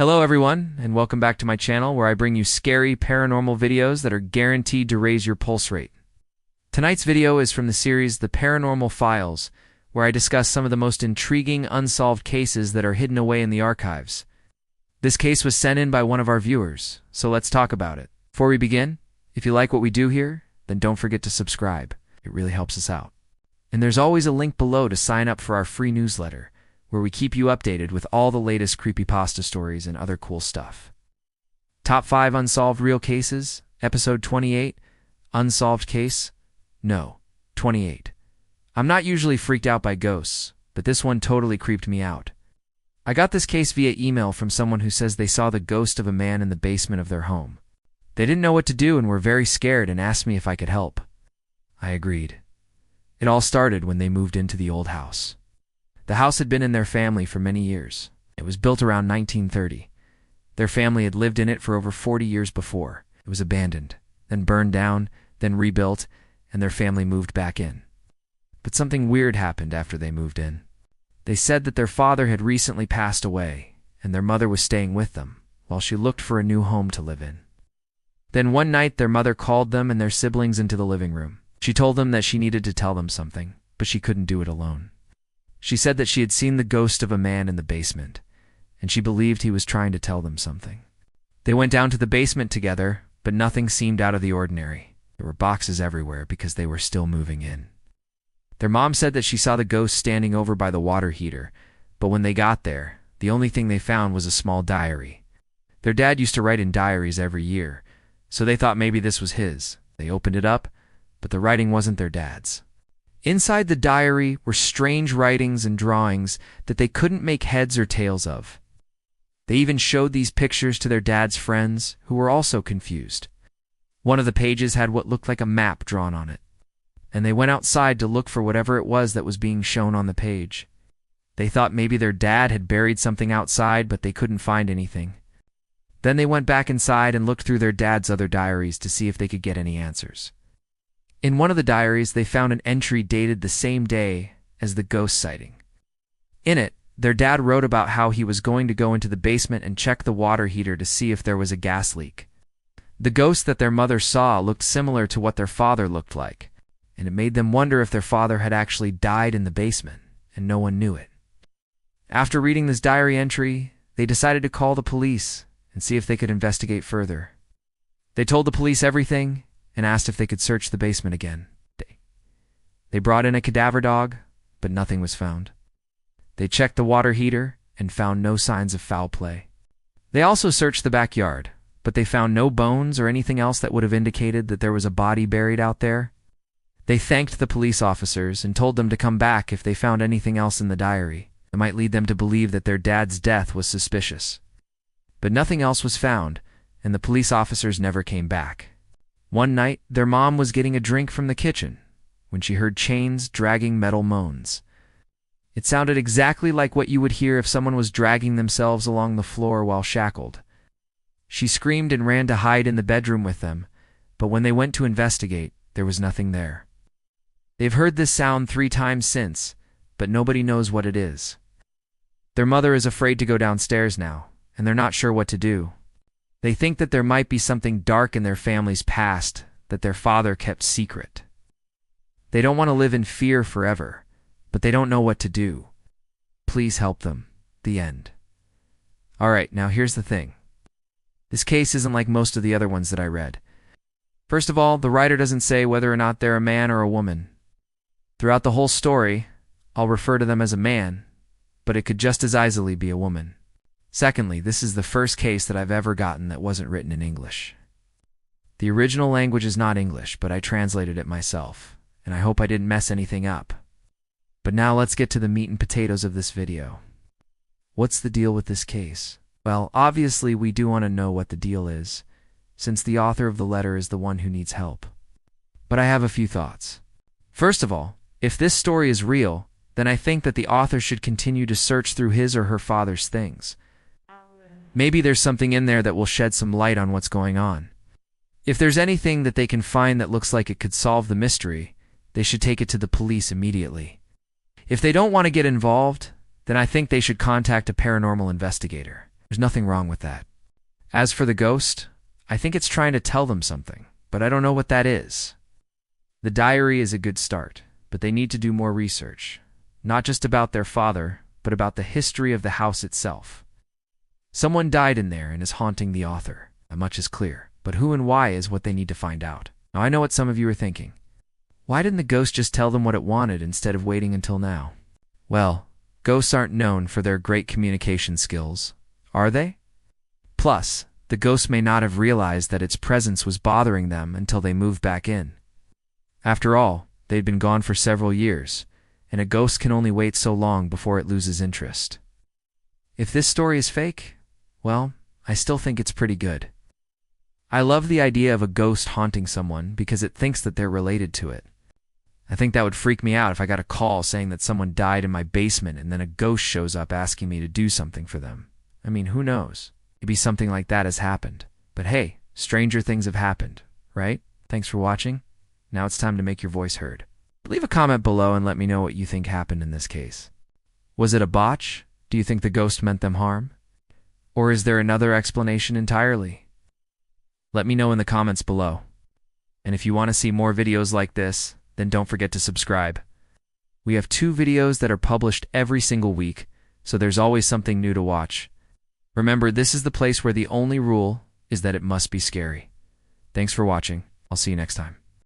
Hello everyone, and welcome back to my channel where I bring you scary paranormal videos that are guaranteed to raise your pulse rate. Tonight's video is from the series The Paranormal Files, where I discuss some of the most intriguing unsolved cases that are hidden away in the archives. This case was sent in by one of our viewers, so let's talk about it. Before we begin, if you like what we do here, then don't forget to subscribe. It really helps us out. And there's always a link below to sign up for our free newsletter, where we keep you updated with all the latest creepypasta stories and other cool stuff. Top 5 Unsolved Real Cases, Episode 28, Unsolved Case? No, 28. I'm not usually freaked out by ghosts, but this one totally creeped me out. I got this case via email from someone who says they saw the ghost of a man in the basement of their home. They didn't know what to do and were very scared and asked me if I could help. I agreed. It all started when they moved into the old house. The house had been in their family for many years. It was built around 1930. Their family had lived in it for over 40 years before. It was abandoned, then burned down, then rebuilt, and their family moved back in. But something weird happened after they moved in. They said that their father had recently passed away, and their mother was staying with them, while she looked for a new home to live in. Then one night their mother called them and their siblings into the living room. She told them that she needed to tell them something, but she couldn't do it alone. She said that she had seen the ghost of a man in the basement, and she believed he was trying to tell them something. They went down to the basement together, but nothing seemed out of the ordinary. There were boxes everywhere because they were still moving in. Their mom said that she saw the ghost standing over by the water heater, but when they got there, the only thing they found was a small diary. Their dad used to write in diaries every year, so they thought maybe this was his. They opened it up, but the writing wasn't their dad's. Inside the diary were strange writings and drawings that they couldn't make heads or tails of. They even showed these pictures to their dad's friends, who were also confused. One of the pages had what looked like a map drawn on it, and they went outside to look for whatever it was that was being shown on the page. They thought maybe their dad had buried something outside, but they couldn't find anything. Then they went back inside and looked through their dad's other diaries to see if they could get any answers. In one of the diaries, they found an entry dated the same day as the ghost sighting. In it, their dad wrote about how he was going to go into the basement and check the water heater to see if there was a gas leak. The ghost that their mother saw looked similar to what their father looked like, and it made them wonder if their father had actually died in the basement, and no one knew it. After reading this diary entry, they decided to call the police and see if they could investigate further. They told the police everything and asked if they could search the basement again. They brought in a cadaver dog, but nothing was found. They checked the water heater and found no signs of foul play. They also searched the backyard, but they found no bones or anything else that would have indicated that there was a body buried out there. They thanked the police officers and told them to come back if they found anything else in the diary that might lead them to believe that their dad's death was suspicious. But nothing else was found, and the police officers never came back. One night, their mom was getting a drink from the kitchen when she heard chains dragging metal moans. It sounded exactly like what you would hear if someone was dragging themselves along the floor while shackled. She screamed and ran to hide in the bedroom with them, but when they went to investigate, there was nothing there. They've heard this sound 3 times since, but nobody knows what it is. Their mother is afraid to go downstairs now, and they're not sure what to do. They think that there might be something dark in their family's past that their father kept secret. They don't want to live in fear forever, but they don't know what to do. Please help them. The end. Alright, now here's the thing. This case isn't like most of the other ones that I read. First of all, the writer doesn't say whether or not they're a man or a woman. Throughout the whole story, I'll refer to them as a man, but it could just as easily be a woman. Secondly, this is the first case that I've ever gotten that wasn't written in English. The original language is not English, but I translated it myself, and I hope I didn't mess anything up. But now let's get to the meat and potatoes of this video. What's the deal with this case? Well, obviously we do want to know what the deal is, since the author of the letter is the one who needs help. But I have a few thoughts. First of all, if this story is real, then I think that the author should continue to search through his or her father's things. Maybe there's something in there that will shed some light on what's going on. If there's anything that they can find that looks like it could solve the mystery, they should take it to the police immediately. If they don't want to get involved, then I think they should contact a paranormal investigator. There's nothing wrong with that. As for the ghost, I think it's trying to tell them something, but I don't know what that is. The diary is a good start, but they need to do more research, not just about their father, but about the history of the house itself. Someone died in there and is haunting the author. That much is clear, but who and why is what they need to find out. Now I know what some of you are thinking. Why didn't the ghost just tell them what it wanted instead of waiting until now? Well, ghosts aren't known for their great communication skills, are they? Plus, the ghost may not have realized that its presence was bothering them until they moved back in. After all, they'd been gone for several years, and a ghost can only wait so long before it loses interest. If this story is fake, well, I still think it's pretty good. I love the idea of a ghost haunting someone because it thinks that they're related to it. I think that would freak me out if I got a call saying that someone died in my basement and then a ghost shows up asking me to do something for them. I mean, who knows? Maybe something like that has happened. But hey, stranger things have happened, right? Thanks for watching. Now it's time to make your voice heard. Leave a comment below and let me know what you think happened in this case. Was it a botch? Do you think the ghost meant them harm? Or is there another explanation entirely? Let me know in the comments below. And if you want to see more videos like this, then don't forget to subscribe. We have 2 videos that are published every single week, so there's always something new to watch. Remember, this is the place where the only rule is that it must be scary. Thanks for watching. I'll see you next time.